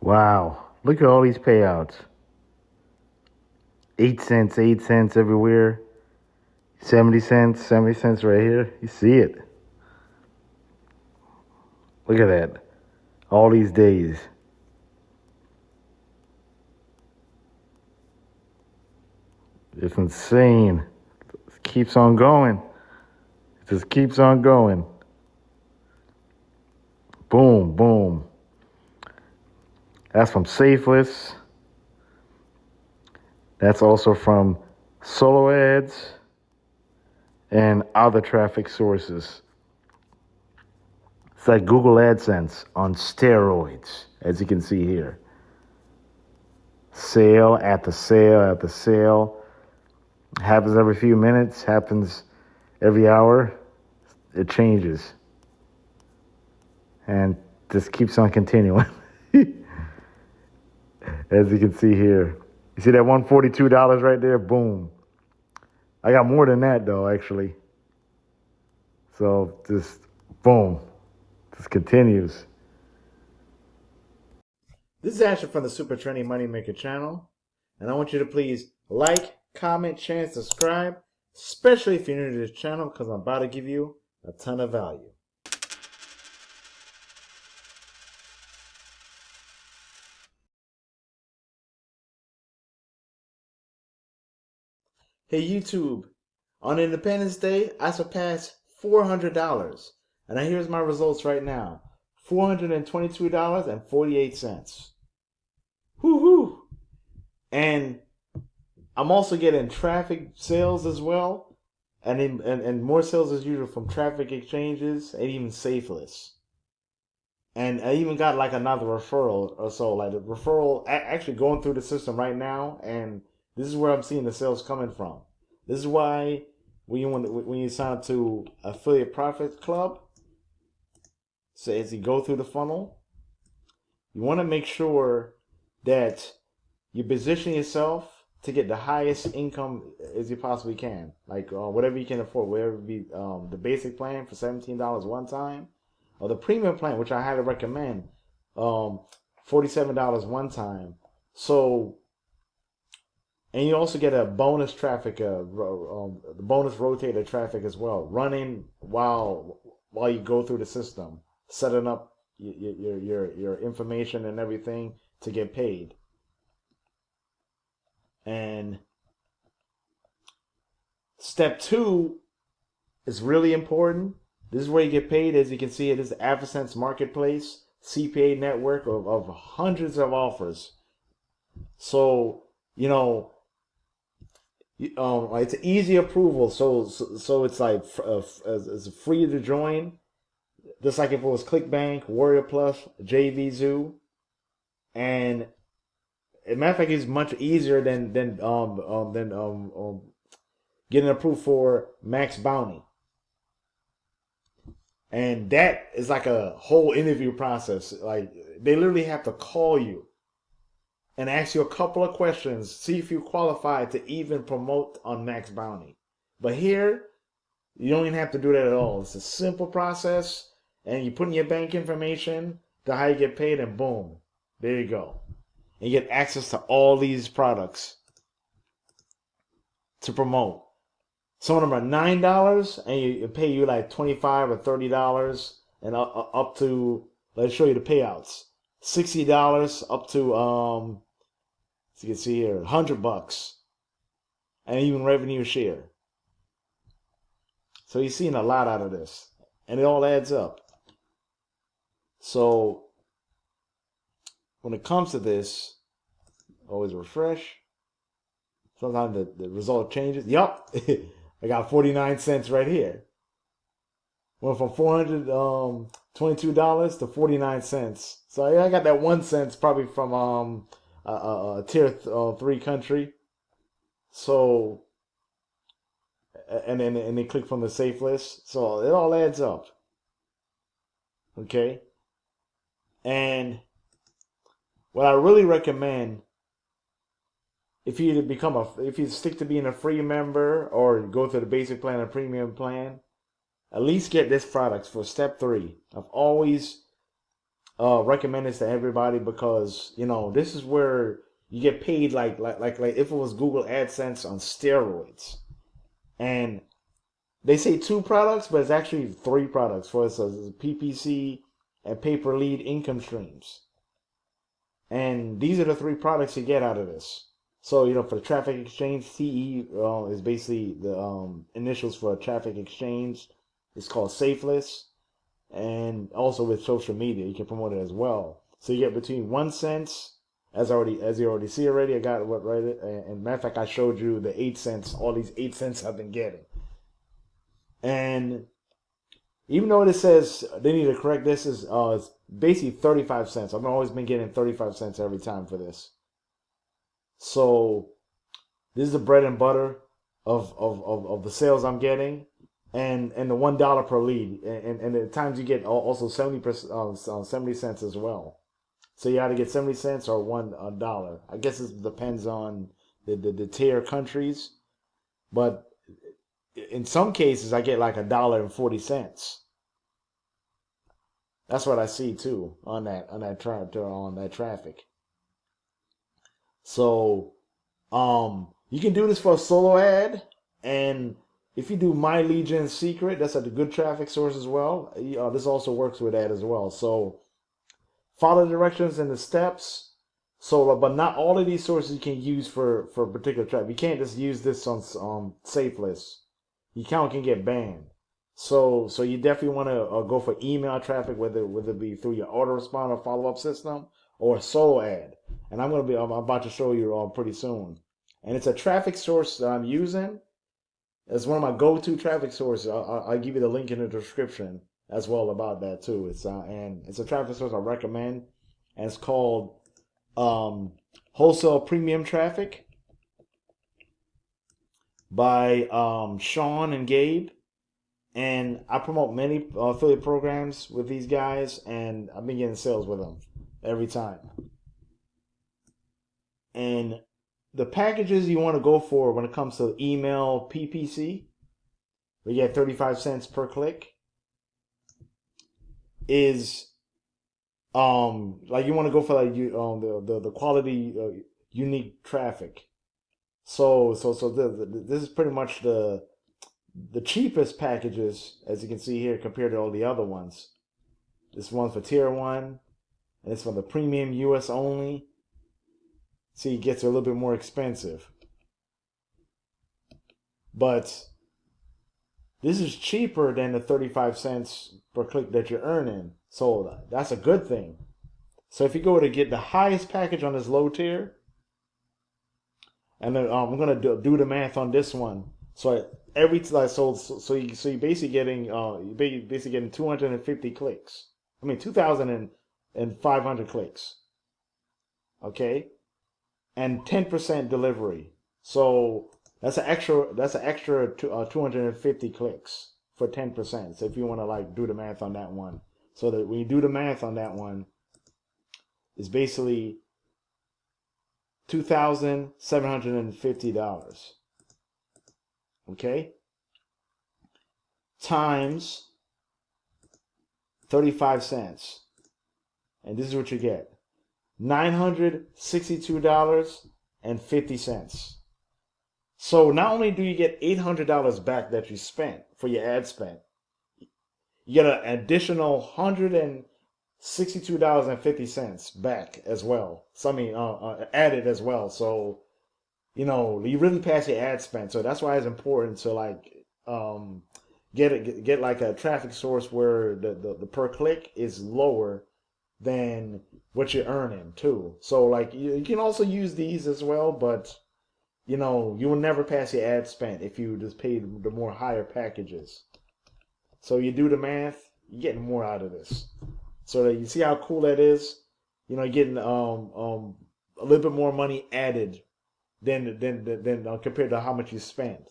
Wow. Look at all these payouts. 8 cents, 8 cents everywhere. 70 cents, 70 cents right here. You see it. Look at that. All these days. It's insane. It keeps on going. It just keeps on going. Boom, boom. That's from Safeless. That's also from solo ads and other traffic sources. It's like Google AdSense on steroids, as you can see here. Sale after sale after sale. Happens every few minutes, happens every hour. It changes. And just keeps on continuing. As you can see here. You see that $142 right there? Boom. I got more than that though, actually. So just boom. Just continues. This is Asher from the Super Trendy Moneymaker channel. And I want you to please like, comment, share, and subscribe. Especially if you're new to this channel, because I'm about to give you a ton of value. Hey YouTube, on Independence Day, I surpassed $400. And here's my results right now. $422.48. Woohoo! And I'm also getting traffic sales as well. And more sales as usual from traffic exchanges and even Safeless. And I even got like another referral or so, like the referral actually going through the system right now, and this is where I'm seeing the sales coming from. This is why when you sign up to Affiliate Profits Club, so as you go through the funnel, you want to make sure that you position yourself to get the highest income as you possibly can, like whatever you can afford, whether it be the basic plan for $17 one time, or the premium plan, which I highly recommend, $47 one time. So, and you also get a bonus traffic, the bonus rotator traffic as well, running while you go through the system, setting up your information and everything to get paid. And step 2 is really important. This is where you get paid. As you can see, it is the Adsense marketplace, CPA network of hundreds of offers. So, it's an easy approval. So it's like it's free to join. Just like if it was ClickBank, Warrior Plus, JV Zoo, and as a matter of fact, it's much easier than getting approved for Max Bounty. And that is like a whole interview process. Like they literally have to call you and ask you a couple of questions, see if you qualify to even promote on Max Bounty. But here, you don't even have to do that at all. It's a simple process, and you put in your bank information, to how you get paid, and boom, there you go. And you get access to all these products to promote. Some of them are $9, and you pay you like $25 or $30, and up to, let's show you the payouts. $60 up to so you can see here, $100, and even revenue share. So you're seeing a lot out of this, and it all adds up. So when it comes to this, always refresh. Sometimes the result changes. Yup. I got 49 cents right here. Went from $422 to 49 cents. So I got that 1 cent probably from a tier 3 country. So, and then they click from the safe list. So it all adds up. Okay. And what I really recommend, if you stick to being a free member or go to the basic plan or premium plan, at least get this product for step 3. I've always recommend this to everybody because this is where you get paid like if it was Google AdSense on steroids. And they say 2 products, but it's actually 3 products for us. It's PPC and pay per lead income streams. And these are the 3 products you get out of this. So, for the traffic exchange, TE is basically the initials for traffic exchange. It's called Safeless. And also with social media, you can promote it as well. So you get between 1 cent, as you already see already. I got what right. And matter of fact, I showed you the 8 cents. All these 8 cents I've been getting. And even though it says they need to correct this, it's basically 35 cents. I've always been getting 35 cents every time for this. So this is the bread and butter of the sales I'm getting, and the $1 per lead, and at times you get also 70 cents as well. So you either get 70 cents or $1. I guess it depends on the tier countries, but in some cases I get like $1.40. That's what I see too on that traffic. So you can do this for a solo ad, and if you do My Legion Secret, that's a good traffic source as well. This also works with that as well. So follow the directions and the steps. So, but not all of these sources you can use for particular traffic. You can't just use this on Safeless. Your account can get banned. So you definitely want to go for email traffic, whether it be through your autoresponder follow-up system or a solo ad. And I'm about to show you pretty soon. And it's a traffic source that I'm using. It's one of my go-to traffic sources. I'll give you the link in the description as well about that too. It's a traffic source I recommend, and it's called Wholesale Premium Traffic by Sean and Gabe. And I promote many affiliate programs with these guys, and I've been getting sales with them every time. And the packages you want to go for when it comes to email PPC, we get 35 cents per click, is like you want to go for like the quality unique traffic. So this is pretty much the cheapest packages, as you can see here, compared to all the other ones. This one's for tier 1, and it's for the premium US only. See, it gets a little bit more expensive. But this is cheaper than the 35 cents per click that you're earning. So that's a good thing. So if you go to get the highest package on this low tier, and then I'm gonna do the math on this one. So you basically getting 250 clicks. I mean 2,500 clicks. Okay, and 10% delivery. So that's an extra 250 clicks for 10%. So if you want to like do the math on that one, so that when you do the math on that one, it's basically $2,750. Okay, times 35 cents, and this is what you get: $962.50. So not only do you get $800 back that you spent for your ad spend, you get an additional $162.50 back as well. So I mean, added as well. So you really pass your ad spend. So that's why it's important to like get like a traffic source where the per click is lower than what you're earning too. So like you can also use these as well, but you will never pass your ad spend if you just pay the more higher packages. So you do the math, you're getting more out of this. So that you see how cool that is. You're getting a little bit more money added than compared to how much you spent.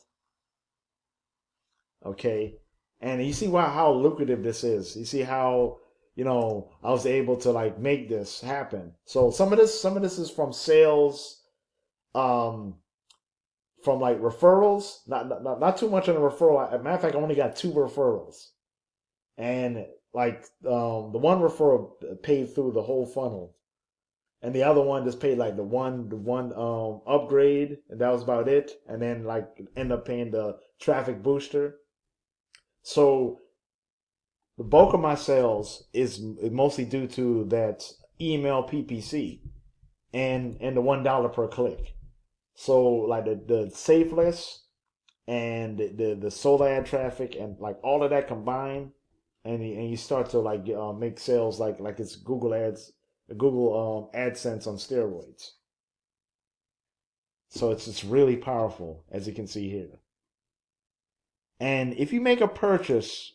Okay, and you see how lucrative this is. You see how I was able to like make this happen. So some of this is from sales, from like referrals. Not too much on the referral. As a matter of fact, I only got 2 referrals, and like the one referral paid through the whole funnel, and the other one just paid like the one upgrade, and that was about it. And then like end up paying the traffic booster. So the bulk of my sales is mostly due to that email PPC and the $1 per click. So like the safe list and the solar ad traffic and like all of that combined, and you start to like make sales like it's Google ads, Google AdSense on steroids. So it's really powerful, as you can see here. And if you make a purchase,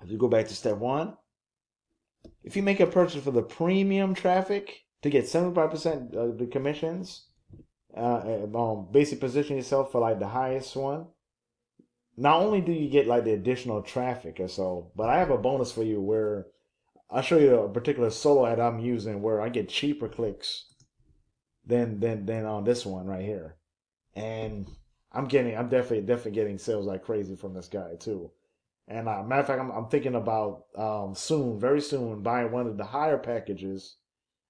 if you go back to step one, if you make a purchase for the premium traffic to get 75% of the commissions, basically position yourself for like the highest one. Not only do you get like the additional traffic or so, but I have a bonus for you where I'll show you a particular solo ad I'm using where I get cheaper clicks than on this one right here. And I'm definitely getting sales like crazy from this guy too. And matter of fact, I'm thinking about soon, very soon, buying one of the higher packages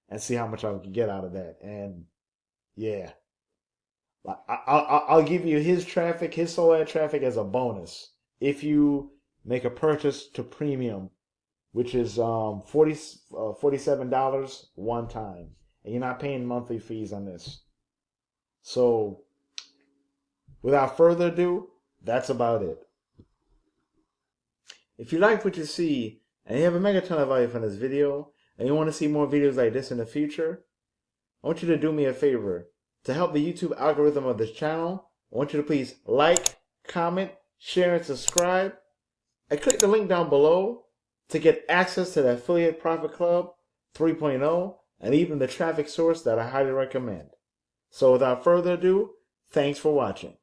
and see how much I can get out of that. And yeah, I'll give you his traffic, his solo ad traffic as a bonus if you make a purchase to premium, which is $47 one time, and you're not paying monthly fees on this. So without further ado, that's about it. If you like what you see and you have a megaton of value from this video and you want to see more videos like this in the future, I want you to do me a favor. To help the YouTube algorithm of this channel, I want you to please like, comment, share, and subscribe. And click the link down below to get access to the Affiliate Profit Club 3.0 and even the traffic source that I highly recommend. So without further ado, thanks for watching.